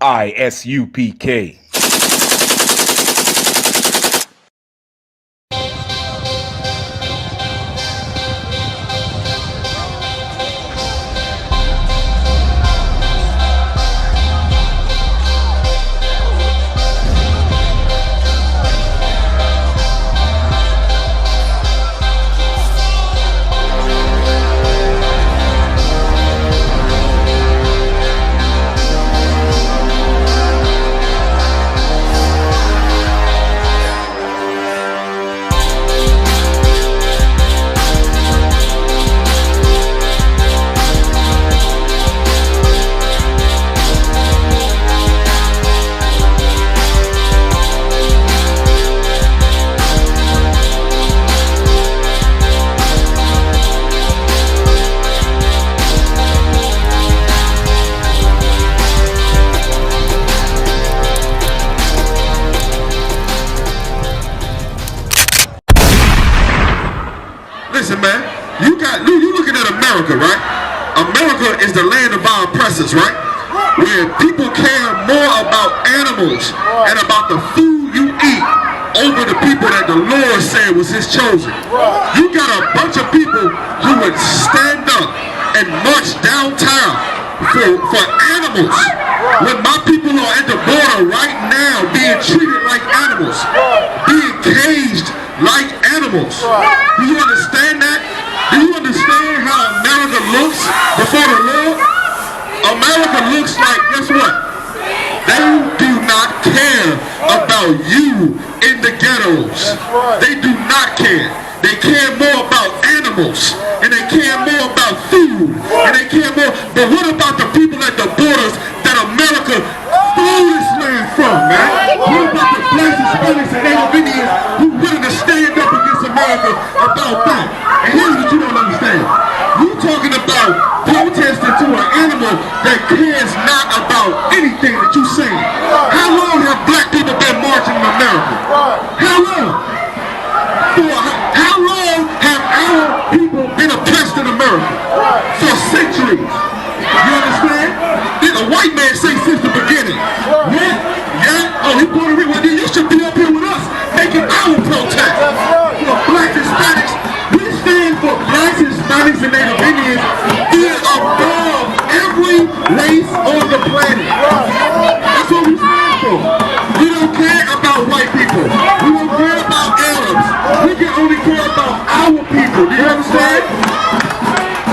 ISUPK. Listen, man, you looking at America, right? America is the land of our oppressors, right? Where people care more about animals and about the food you eat over the people that the Lord said was his chosen. You got a bunch of people who would stand up and march downtown for animals. When my people are at the border right now being treated like animals, being caged like animals. Do you understand that? Do you understand how America looks before the Lord? America looks like, guess what? They do not care about you in the ghettos. They do not care. They care more about animals, and they care more about food, and they care more. But what about the people at the borders that America stole this land from, man? What about the blacks, Hispanics, and Native Indians who willing to stand up against America about that? And here's what you don't understand. You talking about protesting to an animal that cares not about anything that you say. How long have black people been marching in America? How long? How long have our people been oppressed in America? For centuries. You understand? Did a white man say since the beginning? Yeah? Yeah? Oh, he Puerto Rican. Well, then you should be up here with us making our protest. For blacks, Hispanics, we stand for blacks, Hispanics, and Native Indians being above every race on the planet. That's what we stand for. We don't care about white people. We don't care about Arabs. We can only care about our people. Do you understand?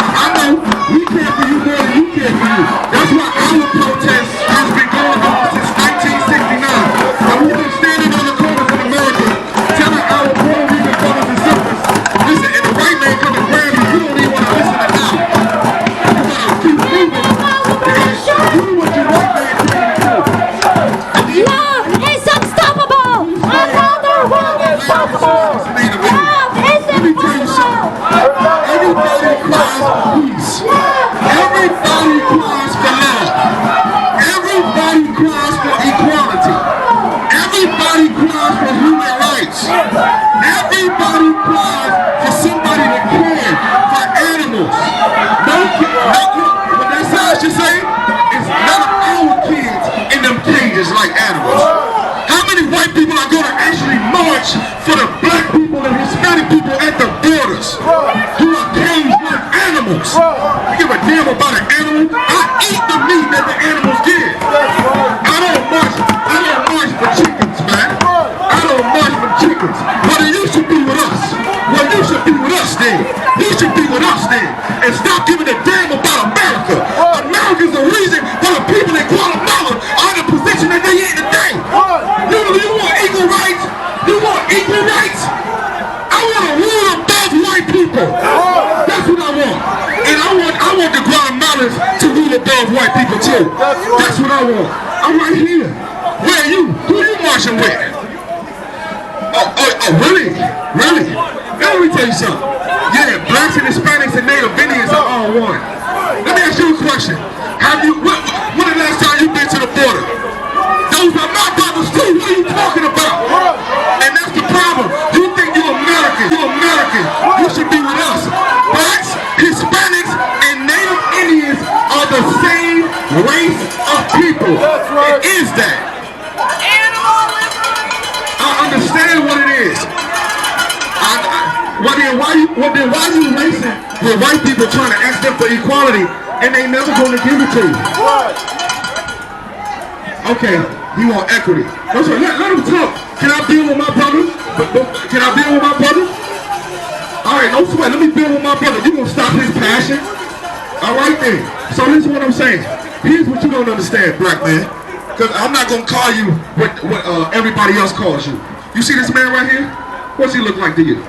I know we care for you more than you care for you. That's why our protest has been going on since 1969. And we've been standing on the corners of America telling our Puerto Rican brothers and sisters, listen, and the white man come and grab you, you don't even want to listen to now. You gotta keep moving. Because do what your white man tells you to do. Love is unstoppable! Another one is possible! Love is impossible! Everybody cries for peace. Everybody cries for love. Everybody cries for equality. Everybody cries for human rights. Everybody cries for somebody to care for animals. What that sign should say is none of our kids in them cages like animals. How many white people are going to actually march for the black people and Hispanic people at the borders who are caged like animals? You give a damn about an animal? I eat the meat that the animals give. I don't march for chickens, man. I don't march for chickens. Well, then you should be with us. Well, you should be with us then. You should be with us then. And stop giving a damn about America. America's the reason why the people in Guatemala are in the position that they in today. You want equal rights? You want equal rights? I want to rule above white people. That's what I want. And I want the Guatemalans to rule above white people too. That's what I want. I'm right here. Where are you? Who are you marching with? Oh, really? Really? Now let me tell you something. Yeah, blacks and Hispanics and Native Indians are all one. Let me ask you a question. When the last time you been to the border? Those are my brothers too. What are you talking about? And that's the problem. You think you're American. You're American. You should be with us. Blacks, Hispanics, and Native Indians are the same race of people. It is that. I understand what it is. Why you racing with white people trying to ask them for equality and they never going to give it to you? Okay, he want equity. No, sir, let him talk. Can I deal with my brother? Can I deal with my brother? All right, no sweat. Let me deal with my brother. You gonna stop his passion? All right then. So this is what I'm saying. Here's what you don't understand, black man. Because I'm not gonna call you what everybody else calls you. You see this man right here? What's he look like to you?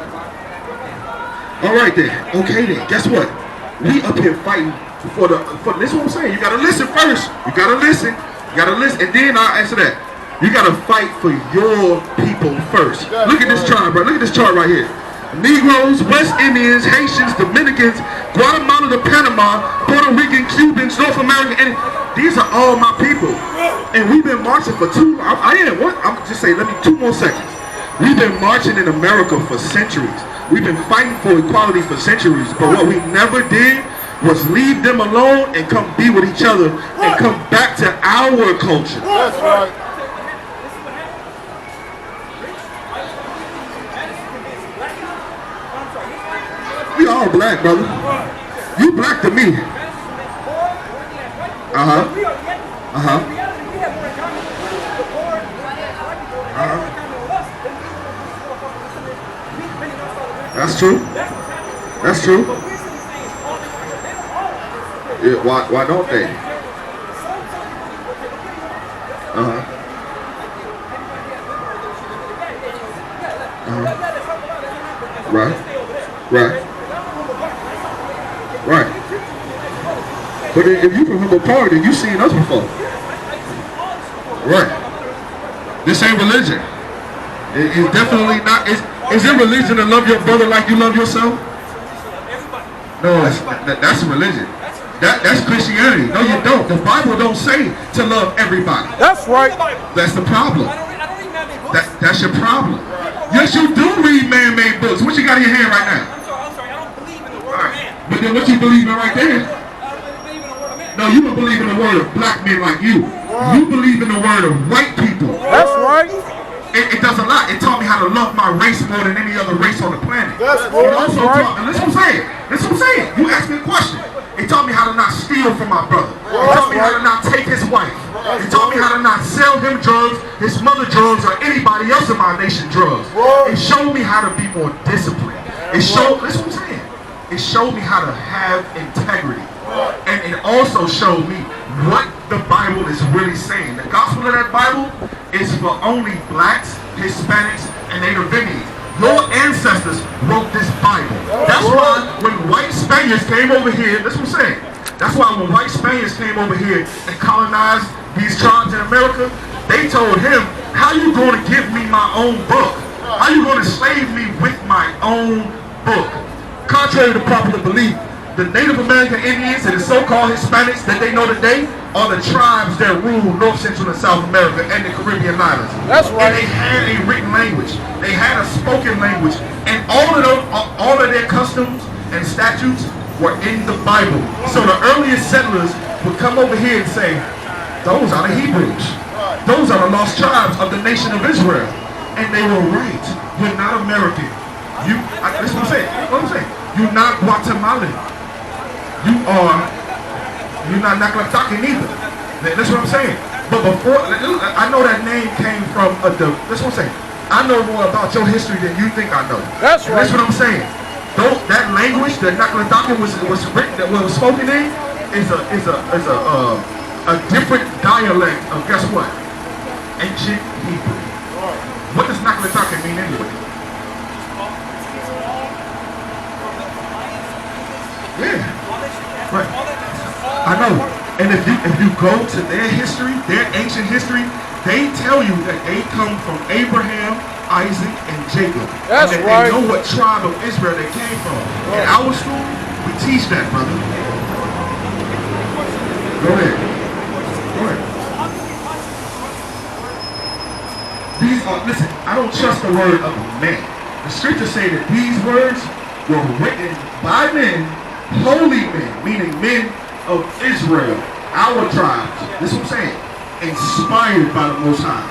All right then. Okay then. Guess what? We up here fighting for this is what I'm saying. You gotta listen first. You gotta listen. You gotta listen, and then I'll answer that. You gotta fight for your people first. Look at this chart, bro. Look at this chart right here. Negroes, West Indians, Haitians, Dominicans, Guatemala to Panama, Puerto Rican, Cubans, North American, and these are all my people. And we've been marching for I'm just saying, let me 2 more seconds. We've been marching in America for centuries. We've been fighting for equality for centuries, but what we never did was leave them alone and come be with each other and come back to our culture. That's right. We all black, brother. You black to me. That's true. That's true. Yeah, why don't they? Right. But if you from Humboldt Park, then you seen us before. Right. This ain't religion. It's definitely not. Is it religion to love your brother like you love yourself? No, that's religion. That's Christianity. No, you don't. The Bible don't say to love everybody. That's right. That's the problem. That's your problem. Yes, you do read man-made books. What you got in your hand right now? I'm sorry. I don't believe in the word of man. But then what you believe in right there? I don't believe in the word of man. No, you don't believe in the word of black men like you. You believe in the word of white people. That's right. It does a lot. It taught me how to love my race more than any other race on the planet. That's It right. also taught me, listen what I'm saying. Listen what I'm saying. You asked me a question. It taught me how to not steal from my brother. It taught me how to not take his wife. It taught me how to not sell him drugs, his mother drugs, or anybody else in my nation drugs. It showed me how to be more disciplined. It showed, listen what I'm saying. It showed me how to have integrity. And it also showed me what the Bible is really saying. The gospel of that Bible is for only blacks, Hispanics, and Native Indians. Your ancestors wrote this Bible. That's why when white Spaniards came over here, that's what I'm saying. That's why when white Spaniards came over here and colonized these tribes in America, they told him, how you going to give me my own book? How you going to slave me with my own book? Contrary to popular belief, the Native American Indians and the so-called Hispanics that they know today are the tribes that rule North, Central, and South America and the Caribbean islands. That's right. And they had a written language. They had a spoken language. And all of their customs and statutes were in the Bible. So the earliest settlers would come over here and say, those are the Hebrews. Those are the lost tribes of the nation of Israel. And they were right. You're not American. That's what I'm saying. What I'm saying. You're not Guatemalan. You're not Naklatakis either. That's what I'm saying. But before, I know that name came from that's what I'm saying. I know more about your history than you think I know. That's right. That's what I'm saying. That language that Naklatakis was written, that was spoken in, is a different dialect of, guess what? Ancient Hebrew. What does Naklatakis mean anyway? Yeah. Right. I know. And if you go to their history, their ancient history, they tell you that they come from Abraham, Isaac, and Jacob. That's and right. They know what tribe of Israel they came from. In our school, we teach that, brother. Go ahead. Listen, I don't trust the word of man. The scriptures say that these words were written by men, holy men, meaning men of Israel, our tribes. This is what I'm saying. inspired by the Most High.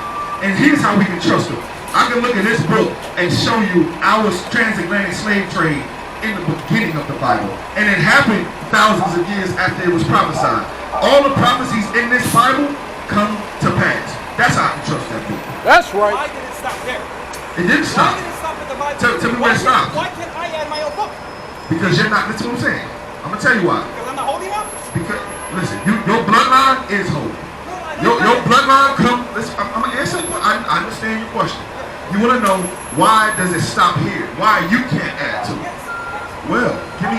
And here's how we can trust them. I can look at this book and show you our transatlantic slave trade in the beginning of the Bible. And it happened thousands of years after it was prophesied. All the prophecies in this Bible come to pass. That's how I can trust that book. That's right. Why did it stop there? It didn't Why stop. did it stop at the Bible? Tell me where it stopped. Why can't I add my own book? Because you're not, listen to what I'm saying. I'm going to tell you why. Because I'm not holy enough? Because, listen, your bloodline is holy. No, Your bloodline come, listen, I'm going to answer, I understand your question. You want to know, why does it stop here? Why you can't add to it? Well,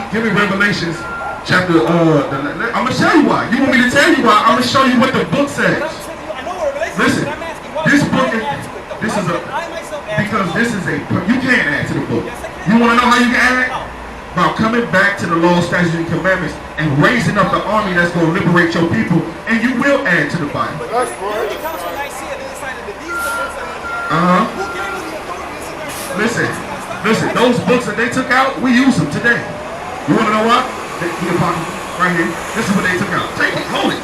give me Revelations chapter, I'm going to show you why. You want me to tell you why? I'm going to show you what the book says. I know what Revelation Listen, is, but I'm asking why this can't book I is, add to it? this Why is a, can't I myself add because to it? this is a, you can't add to the book. Yes, I can. You want to know how you can add? How? By coming back to the law, statutes, and commandments and raising up the army that's going to liberate your people, and you will add to the Bible. That's During the right. Council of Nicaea, they decided that these are the books that are going to be added. Who gave them the authority to sit there and say, Listen, those books that they took out, we use them today. You want to know what? Right here. This is what they took out. Take it, hold it.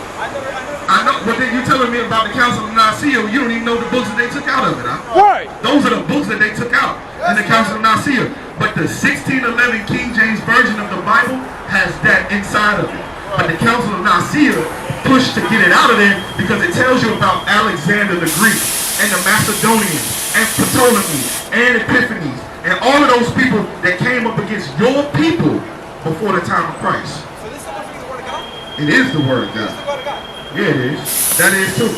I know, but then you telling me about the Council of Nicaea, you don't even know the books that they took out of it, huh? Right. Those are the books that they took out in the Council of Nicaea. But the 1611 King James Version of the Bible has that inside of it. But the Council of Nicaea pushed to get it out of there because it tells you about Alexander the Greek and the Macedonians and Ptolemy and Epiphanes and all of those people that came up against your people before the time of Christ. So this is supposed to be the word of God? It is the word of This is God. the word of God. Yeah, it is. That is too.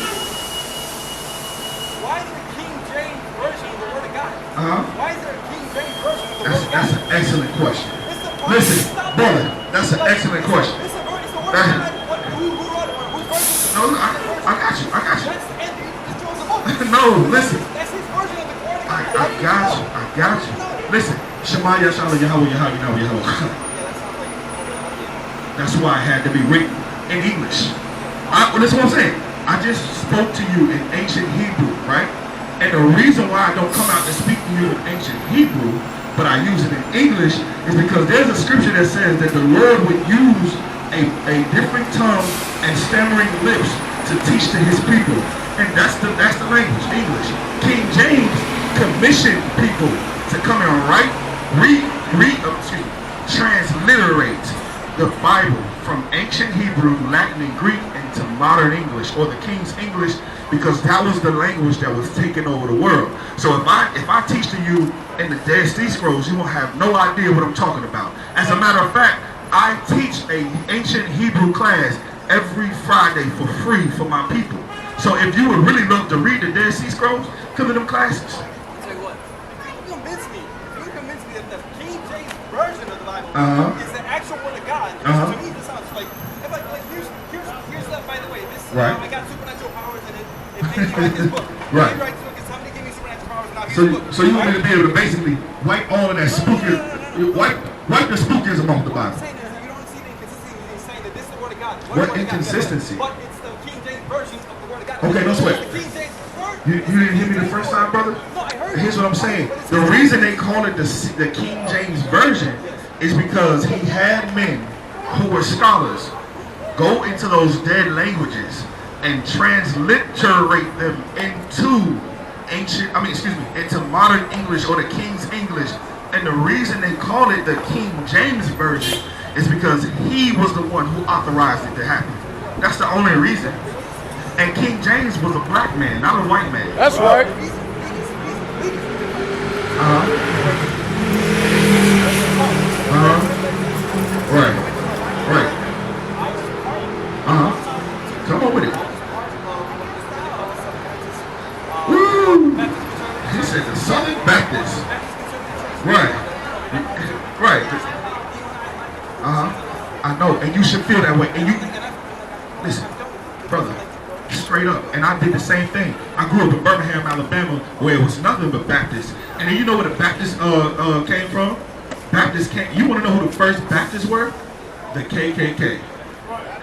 Why is the King James Version of the word of God? Uh-huh. Why is there a King James Version of the word of God? That's an excellent question. It's the Listen, stop brother, it. that's an excellent question. It's the word of That- God. Who wrote it? Whose version is it? No, I got you. I got you. That's Anthony Jones' book. No, listen. That's his version of the word of I God. got you. I got you. Listen. Shema Yashala Yahweh Yahweh Yahweh Yahweh. That's why it had to be written in English. That's what I'm saying. I just spoke to you in ancient Hebrew, right? And the reason why I don't come out to speak to you in ancient Hebrew, but I use it in English, is because there's a scripture that says that the Lord would use a different tongue and stammering lips to teach to his people. And that's the language, English. King James commissioned people to come and transliterate the Bible from ancient Hebrew, Latin, and Greek into modern English, or the King's English, because that was the language that was taking over the world. So if I teach to you in the Dead Sea Scrolls, you will have no idea what I'm talking about. As a matter of fact, I teach an ancient Hebrew class every Friday for free for my people. So if you would really love to read the Dead Sea Scrolls, come to them classes. I'll tell you what. If you convince me that the King James Version of the Bible is the actual word of God, to me this sounds like here's that, by the way, this Right. I got supernatural powers and it made me write this book. Right. Maybe write this book and somebody give me supernatural powers and I'll So, hear the book. so you want me to be able to basically wipe all of that spooky, wipe the spookism off the What I'm Bible. saying is that you don't see the inconsistency in saying that this is the word of God. What Word of God, inconsistency? But it's the King James Version of the word of God. Okay, no sweat. The King James Version. You didn't hear me the first time, brother? No, I heard Here's you. what I'm saying. The reason they call it the King James Version is because he had men who were scholars go into those dead languages and transliterate them into into modern English or the King's English. And the reason they call it the King James Version is because he was the one who authorized it to happen. That's the only reason. And King James was a black man, not a white man. That's right. Right. Come on with it. Woo! He said the Southern Baptist. Right. I know, and you should feel that way. And you listen, brother, straight up. And I did the same thing. I grew up in Birmingham, Alabama, where it was nothing but Baptists. And then you know where the Baptists came from? You want to know who the first Baptists were? The KKK.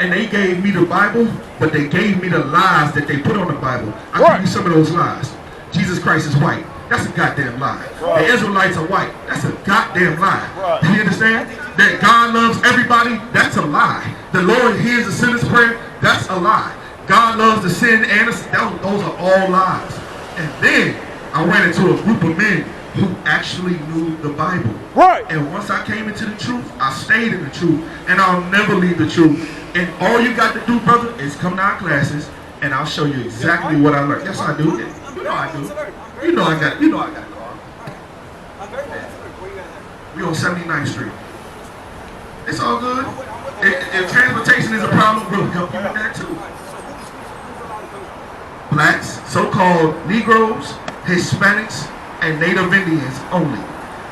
And they gave me the Bible, but they gave me the lies that they put on the Bible. I'll give you some of those lies. Jesus Christ is white. That's a goddamn lie. The Israelites are white. That's a goddamn lie. Do you understand? That God loves everybody, that's a lie. The Lord hears the sinner's prayer, that's a lie. God loves the sin and those are all lies. And then I ran into a group of men who actually knew the Bible. Right. And once I came into the truth, I stayed in the truth, and I'll never leave the truth. And all you got to do, brother, is come to our classes, and I'll show you exactly what I learned. Yes, I do. You know I do. You know I got it, Carl. I'm very well considered. Where you guys at? We on 79th Street. It's all good. If transportation is a problem, we'll help you with that too. Blacks, so-called Negroes, Hispanics, and Native Indians only.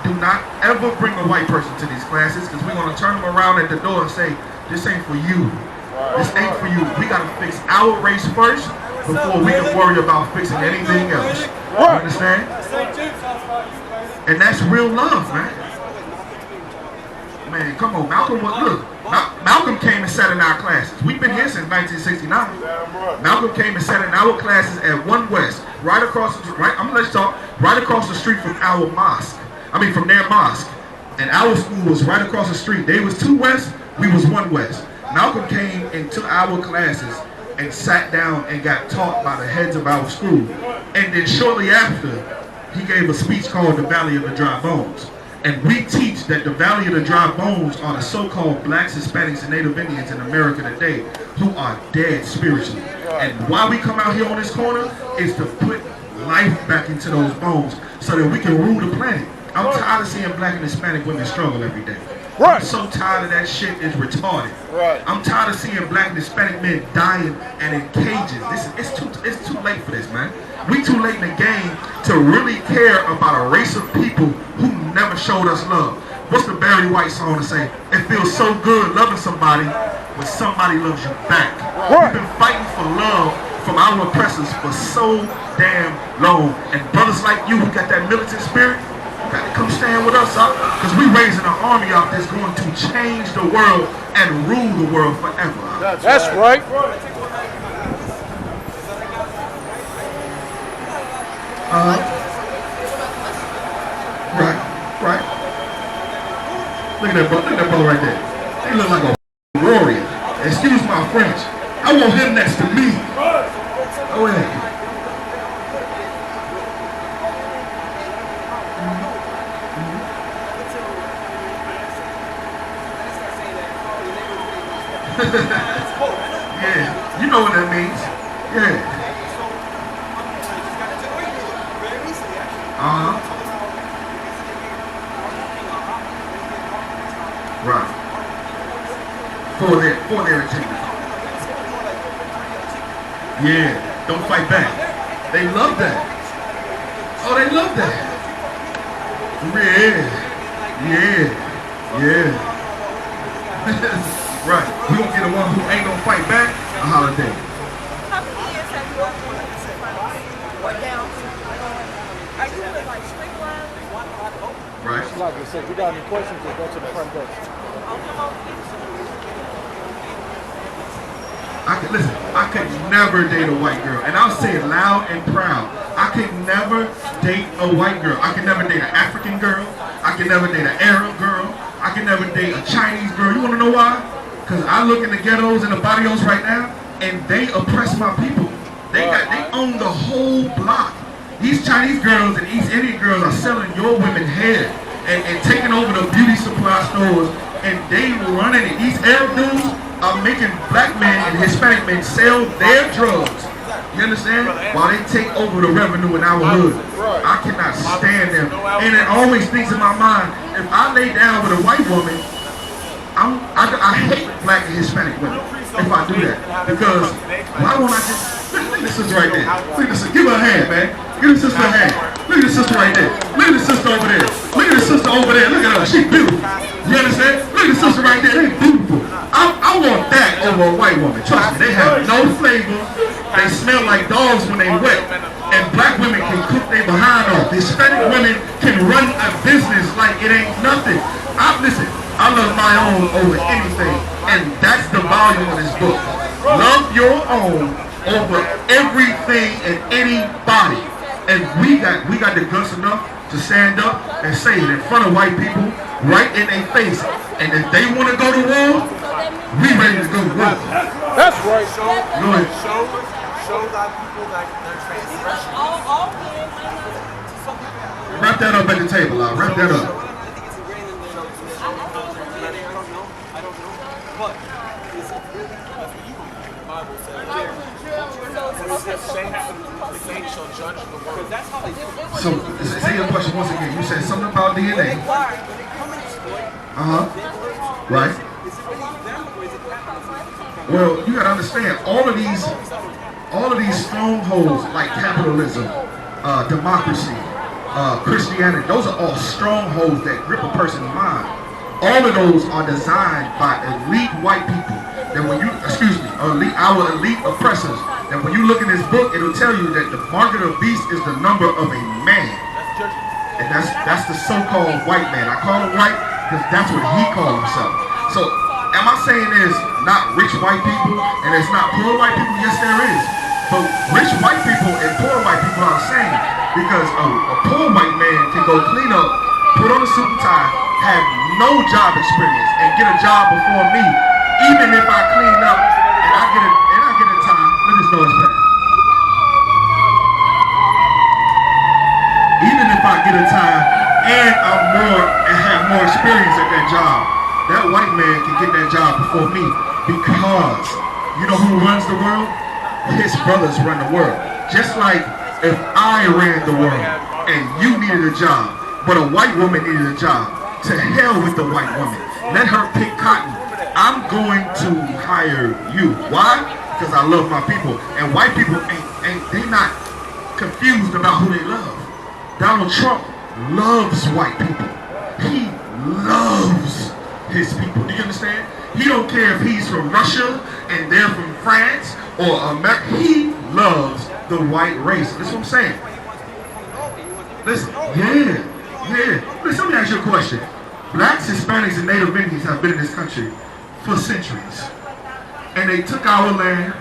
Do not ever bring a white person to these classes, because we're going to turn them around at the door and say, this ain't for you. This ain't for you. We got to fix our race first before we can worry about fixing anything else. You understand? And that's real love, man. Man, come on, Malcolm. Look, Malcolm came and sat in our classes. We've been here since 1969. Malcolm came and sat in our classes at 1 West, right across the right. I'm gonna let you talk. Right across the street from our mosque. I mean, from their mosque. And our school was right across the street. They was 2 West. We was 1 West. Malcolm came into our classes and sat down and got taught by the heads of our school. And then shortly after, he gave a speech called The Valley of the Dry Bones. And we teach that the Valley of the Dry Bones are the so-called blacks, Hispanics, and Native Indians in America today who are dead spiritually. And why we come out here on this corner is to put life back into those bones so that we can rule the planet. I'm tired of seeing black and Hispanic women struggle every day. Right. I'm so tired of that shit. It's retarded. Right. I'm tired of seeing black and Hispanic men dying and in cages. It's too late for this, man. We too late in the game to really care about a race of people who never showed us love. What's the Barry White song to say? It feels so good loving somebody when somebody loves you back. Right. We've been fighting for love from our oppressors for so damn long. And brothers like you who got that militant spirit, got to come stand with us, because we raising an army out that's going to change the world and rule the world forever. That's right. Right. Look at that brother right there. He look like a warrior. Excuse my French. I want him next to me. Go ahead. Yeah, you know what that means. Yeah. Right. For their achievement. Yeah, don't fight back. They love that. Oh, they love that. Yeah. Right. We gonna get the one who ain't gonna fight back a holiday. How many years have you worked on this or down? Are you with like Streetwise? Right. Like I said, if you got any questions, just go to the front desk. I could never date a white girl. And I'll say it loud and proud. I could never date a white girl. I could never date an African girl. I could never date an Arab girl. I could never date a Chinese girl. You wanna know why? Because I look in the ghettos and the barrios right now, and they oppress my people. They own the whole block. These Chinese girls and East Indian girls are selling your women hair and taking over the beauty supply stores, and they running it. These Arab dudes are making black men and Hispanic men sell their drugs. You understand? While they take over the revenue in our hood. I cannot stand them. And it always thinks in my mind, if I lay down with a white woman, I hate black and Hispanic women if I do that. Because why won't I just, look at this sister right there. Look at this sister. Give her a hand, man. Give this sister a hand. Look at this sister right there. Look at this sister over there. Look at this sister over there. Look at her. She's beautiful. You understand? Look at this sister right there. They're beautiful. I want that over a white woman. Trust me. They have no flavor. They smell like dogs when they wet. And black women can cook their behind off. Hispanic women can run a business like it ain't nothing. Listen, I love my own over anything. And that's the volume of this book. Love your own over everything and anybody. And we got the guts enough to stand up and say it in front of white people, right in their face. And if they want to go to war, We ready to go work. That's right. Go ahead. Show that people that they're transgression. All men might not. Wrap that up at the table, Al. Wrap that up. I think it's ingrained in their culture. I don't know. But is it really? That's what you believe. The Bible says. The saints shall judge the world. That's how they do it. So, say your question once again. You said something about DNA. When they come and exploit, Right. is it really them or is it capitalism? Well, you gotta understand, all of these strongholds like capitalism, democracy, Christianity, those are all strongholds that grip a person's mind. All of those are designed by elite white people. That when you, our elite oppressors, that when you look in this book, it'll tell you that the mark of the beast is the number of a man. And that's the so-called white man. I call him white because that's what he called himself. So, am I saying there's not rich white people and there's not poor white people? Yes, there is. But rich white people and poor white people are the same, because a poor white man can go clean up, put on a suit and tie, have no job experience, and get a job before me, even if I clean up and I get a time. Let this noise pass. Even if I get a time and have more experience at that job, that white man can get that job before me, because you know who runs the world? His brothers run the world. Just like if I ran the world and you needed a job, but a white woman needed a job, to hell with the white woman. Let her pick cotton. I'm going to hire you. Why? Because I love my people. And white people they not confused about who they love. Donald Trump loves white people. He loves his people. Do you understand? He don't care if he's from Russia and they're from France or America. He loves the white race. That's what I'm saying. Listen, Listen, let me ask you a question. Blacks, Hispanics, and Native Indians have been in this country for centuries. And they took our land.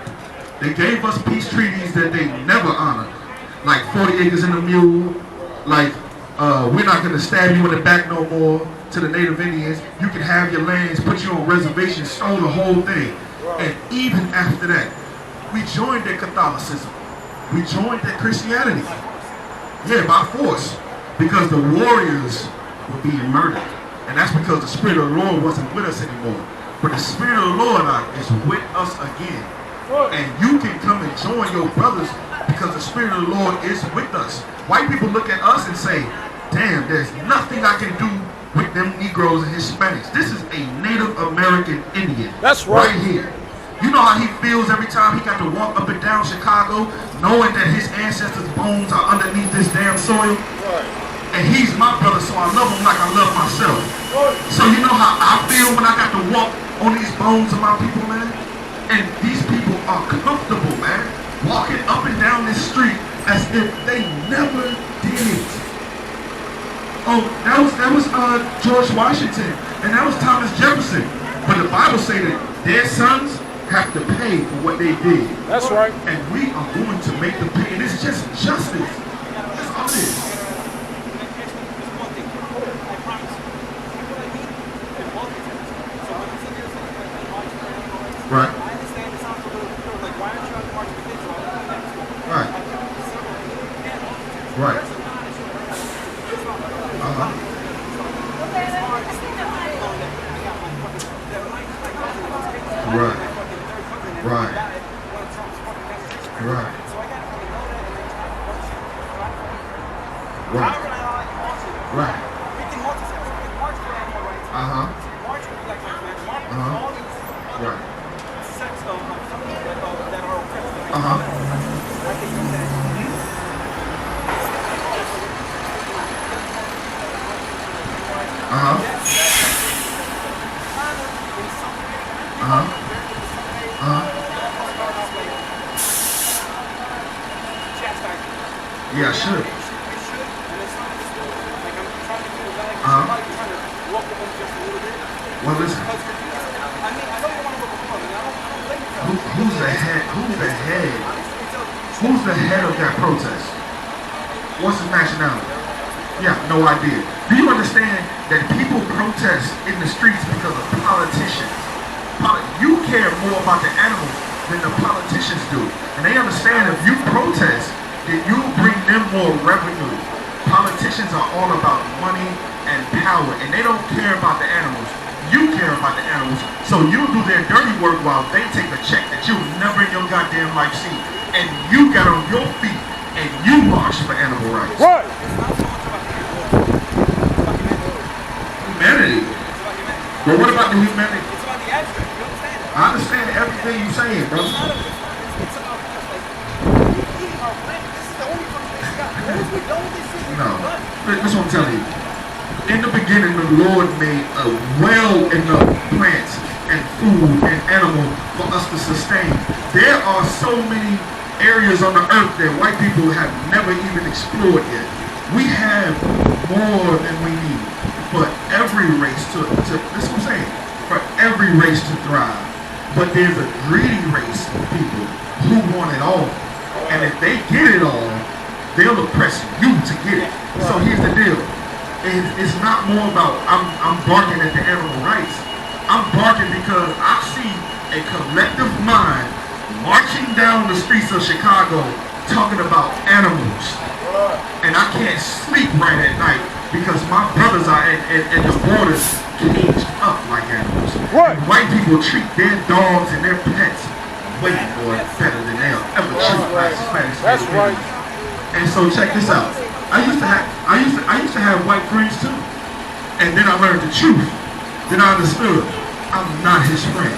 They gave us peace treaties that they never honored. Like 40 acres in a mule. Like, we're not going to stab you in the back no more. To the Native Indians, you can have your lands, put you on reservations, stole the whole thing. And even after that, we joined their Catholicism. We joined their Christianity. Yeah, by force. Because the warriors were being murdered. And that's because the Spirit of the Lord wasn't with us anymore. But the Spirit of the Lord is with us again. And you can come and join your brothers because the Spirit of the Lord is with us. White people look at us and say, damn, there's nothing I can do with them Negroes and Hispanics. This is a Native American Indian. That's right. Right here. You know how he feels every time he got to walk up and down Chicago knowing that his ancestors' bones are underneath this damn soil? Right. And he's my brother, so I love him like I love myself. So you know how I feel when I got to walk on these bones of my people, man? And these people are comfortable, man, walking up and down this street as if they never did. Oh, that was George Washington, and that was Thomas Jefferson. But the Bible say that their sons have to pay for what they did. That's right. And we are going to make them pay. And it's just justice. That's all it is. Right. Right. Right. Right. Right. Right. Right. Right. Right. Yeah, I should. Well, listen. Who's the head? Who's the head? Who's the head of that protest? What's his nationality? Yeah, no idea. Do you understand that people protest in the streets because of politicians? you care more about the animals than the politicians do. And they understand if you protest, then you bring them more revenue. Politicians are all about money and power, and they don't care about the animals. You care about the animals, so you do their dirty work while they take a check that you'll never in your goddamn life see. And you got on your feet and you march for animal rights. Right. Humanity. But what about the humanity? It's about the abstract. You understand that? I understand everything you're saying, bro. It's about us. Like, we eat our planet. This is the only fucking place we got. Once we're done with this shit, we're No. done. That's what I'm telling you. In the beginning, the Lord made a well enough plants and food and animal for us to sustain. There are so many areas on the earth that white people have never even explored yet. We have more than we need for every race to this is what I'm saying, for every race to thrive. But there's a greedy race of people who want it all. And if they get it all, they'll oppress you to get it. So here's the deal. It's not more about I'm barking at the animal rights. I'm barking because I see a collective mind marching down the streets of Chicago talking about animals. And I can't sleep right at night because my brothers are at the borders caged up like animals. Right. And white people treat their dogs and their pets way more better than they'll ever treat black Hispanics. That's right. And so check this out. I used to have white friends too. And then I learned the truth. Then I understood I'm not his friend.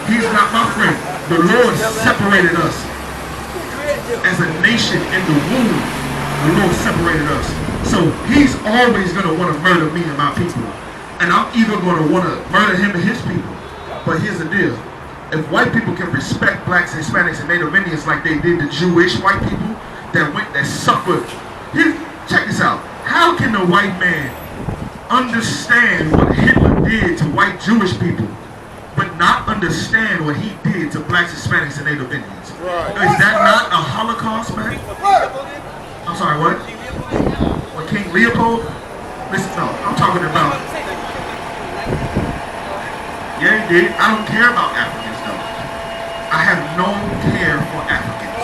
He's not my friend. The Lord separated us as a nation in the womb. The Lord separated us. So he's always gonna want to murder me and my people. And I'm either gonna want to murder him and his people. But here's the deal. If white people can respect blacks, Hispanics, and Native Indians like they did the Jewish white people that suffered. Check this out. How can the white man understand what Hitler did to white Jewish people, but not understand what he did to blacks, Hispanics, and Native Indians? Right. Is that not a Holocaust, man? I'm sorry, what? What, King Leopold? Listen, no, I'm talking about. Yeah, he did. I don't care about Africans, though. I have no care for Africans.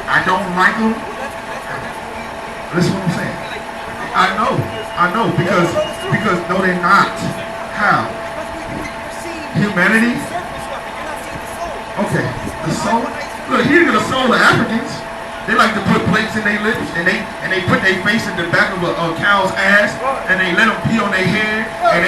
I don't like them. Listen what I'm saying. I know, because no, they're not. How? Humanity? Okay, the soul. Look, here's the soul of Africans. They like to put plates in their lips, and they put their face in the back of a cow's ass, and they let them pee on their hair, and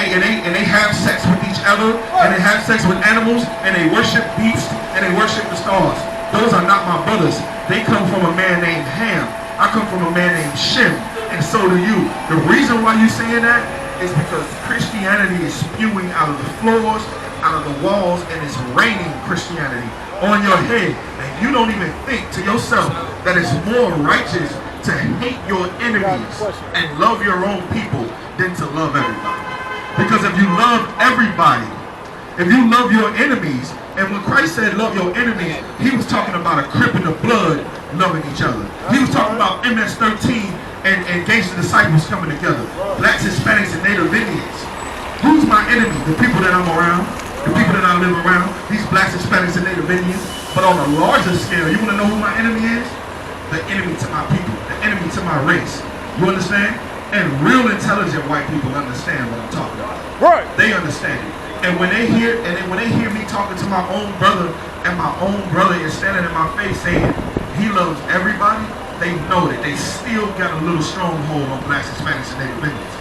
they have sex with each other, and they have sex with animals, and they worship beasts, and they worship the stars. Those are not my brothers. They come from a man named Ham. I come from a man named Shem, and so do you. The reason why you're saying that is because Christianity is spewing out of the floors, out of the walls, and it's raining Christianity on your head. And you don't even think to yourself that it's more righteous to hate your enemies and love your own people than to love everybody. Because if you love everybody, if you love your enemies, and when Christ said love your enemies, he was talking about a crip in the blood loving each other. He was talking about MS-13 and gangster disciples coming together. Blacks, Hispanics, and Native Indians. Who's my enemy? The people that I'm around, the people that I live around, these blacks, Hispanics, and Native Indians. But on a larger scale, you want to know who my enemy is? The enemy to my people, the enemy to my race. You understand? And real intelligent white people understand what I'm talking about. Right. They understand it. And when they hear me talking to my own brother, and my own brother is standing in my face saying he loves everybody, they know that they still got a little stronghold on blacks, Hispanics, and Native Indians.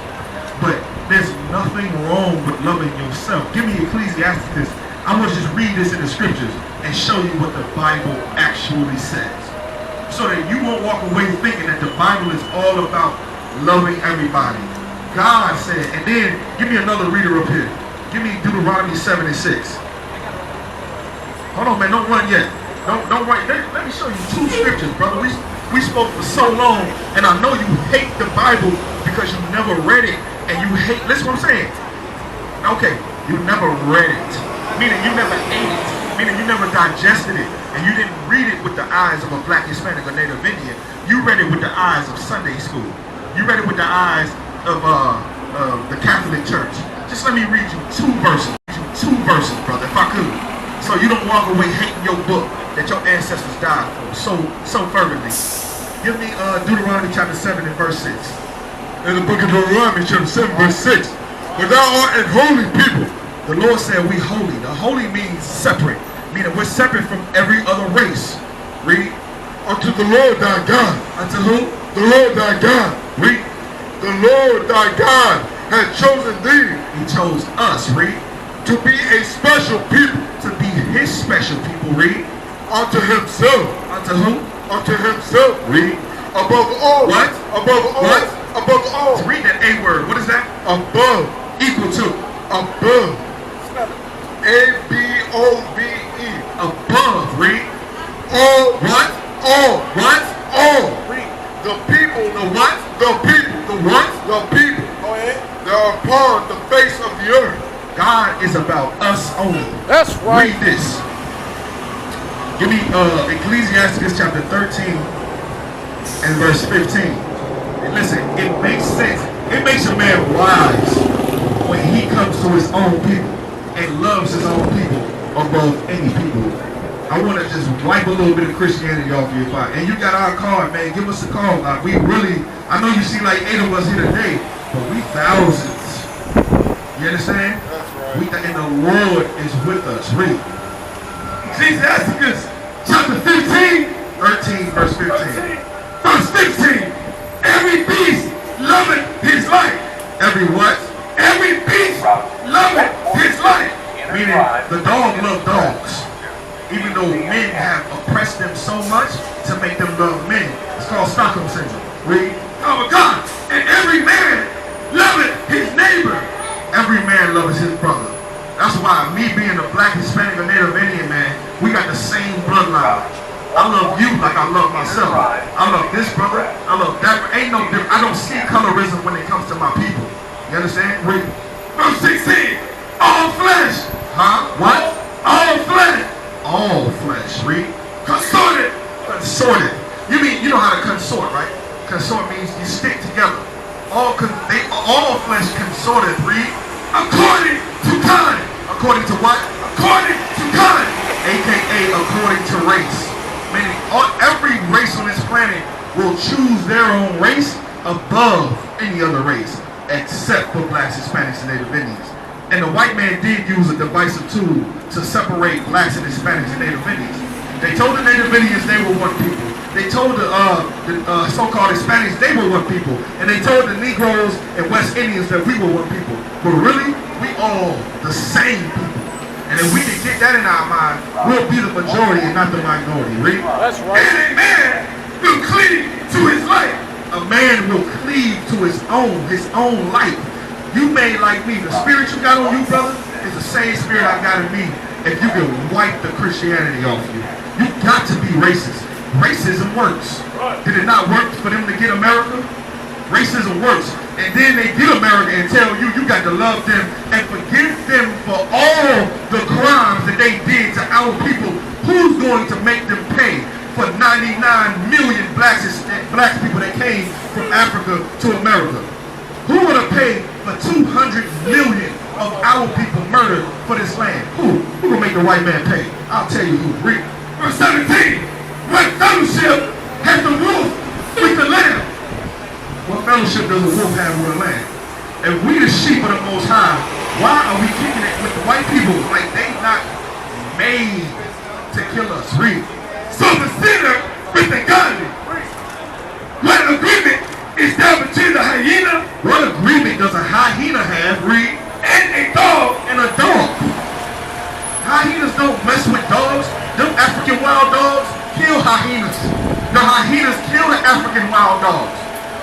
But there's nothing wrong with loving yourself. Give me Ecclesiastes. I'm going to just read this in the scriptures and show you what the Bible actually says. So that you won't walk away thinking that the Bible is all about loving everybody. God said, and then give me another reader up here. Give me Deuteronomy 7 and 6. Hold on, man, don't run yet. Don't run. Let me show you two scriptures, brother. We spoke for so long, and I know you hate the Bible because you never read it, and you hate, listen what I'm saying. Okay, you never read it, meaning you never ate it, meaning you never digested it, and you didn't read it with the eyes of a black, Hispanic, or Native Indian. You read it with the eyes of Sunday school. You read it with the eyes of the Catholic Church. Just let me read you two verses, brother, if I could. So you don't walk away hating your book that your ancestors died for so fervently. Give me Deuteronomy chapter 7 and verse 6. In the book of Deuteronomy chapter 7 verse 6. But thou art an holy people. The Lord said we holy. The holy means separate, meaning we're separate from every other race. Read. Unto the Lord thy God. Unto who? The Lord thy God. Read. The Lord thy God hath chosen thee. He chose us. Read. To be a special people. To be his special people. Read. Unto himself. Unto who? Unto himself. Read. Above all. What? Above all. What? Above all. To read that A word. What is that? Above. Equal to. Above. A-B-O-V-E. Above. Read. All. What? All. What? All. Read. The people. The what? The people. The what? The people. Go ahead. That are upon the face of the earth. God is about us only. That's right. Read this. Give me Ecclesiastes chapter 13 and verse 15. And listen, it makes sense. It makes a man wise when he comes to his own people and loves his own people above any people. I want to just wipe a little bit of Christianity off your fire. And you got our card, man. Give us a call. Like, we really, I know you see like 8 of us here today, but we thousands. You understand? That's right. And the Lord is with us. Read. Ecclesiastes chapter 15, 13, verse 15. Verse 15. Every beast loveth his life. Every what? Every beast loveth his life. Meaning the dog love dogs. Even though men have oppressed them so much to make them love men. It's called Stockholm syndrome. Read. Oh my God. And every man loveth his neighbor. Every man loves his brother. That's why me being a black, Hispanic, or Native Indian man, we got the same bloodline. I love you like I love myself. I love this brother. I love that. Ain't no difference. I don't see colorism when it comes to my people. You understand? Read. Verse 16. All flesh. Huh? What? All flesh. All flesh. Read. Consorted. Consorted. You know how to consort, right? Consort means you stick together. All flesh consorted. Read. According to kind. According to what? According to kind. AKA according to race. Meaning every race on this planet will choose their own race above any other race, except for blacks, Hispanics, and Native Indians. And the white man did use a divisive tool to separate blacks and Hispanics and Native Indians. They told the Native Indians they were one people. They told the so-called Hispanics they were one people. And they told the Negroes and West Indians that we were one people. But really, we all the same people. And if we can get that in our mind, we'll be the majority and not the minority. Read. That's right. And a man will cleave to his life. A man will cleave to his own life. You made like me. The spirit you got on you, brother, is the same spirit I got in me. If you can wipe the Christianity off you, you got to be racist. Racism works. Did it not work for them to get America? Racism works. And then they get America and tell you got to love them and forgive them for all the crimes that they did to our people. Who's going to make them pay for 99 million black people that came from Africa to America? Who would have paid for 200 million of our people murdered for this land? Who will make the white man pay? I'll tell you who. Read. Verse 17. What fellowship has the wolf with the lamb? What fellowship does a wolf have with a lamb? If we the sheep of the Most High, why are we kicking it with the white people like they not made to kill us? Read. So the sinner with the godly. What agreement is there between the hyena? What agreement does a hyena have? Read. And a dog. And a dog. Hyenas don't mess with dogs. Them African wild dogs kill hyenas. The hyenas kill the African wild dogs.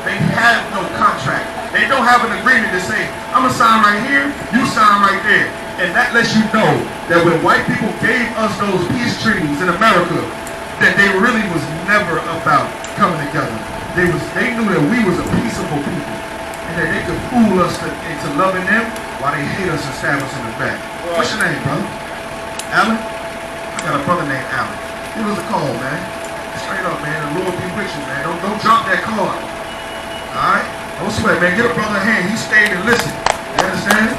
They have no contract. They don't have an agreement to say, I'm going to sign right here, you sign right there. And that lets you know that when white people gave us those peace treaties in America, that they really was never about coming together. They knew that we was a peaceable people. And that they could fool us into loving them while they hate us and stab us in the back. What's your name, brother? Alan? I got a brother named Alan. Give us a call, man. Straight up, man. The Lord be with you, man. Don't drop that card. Alright? Don't sweat, man. Get a brother a hand. He stayed and listened. You understand?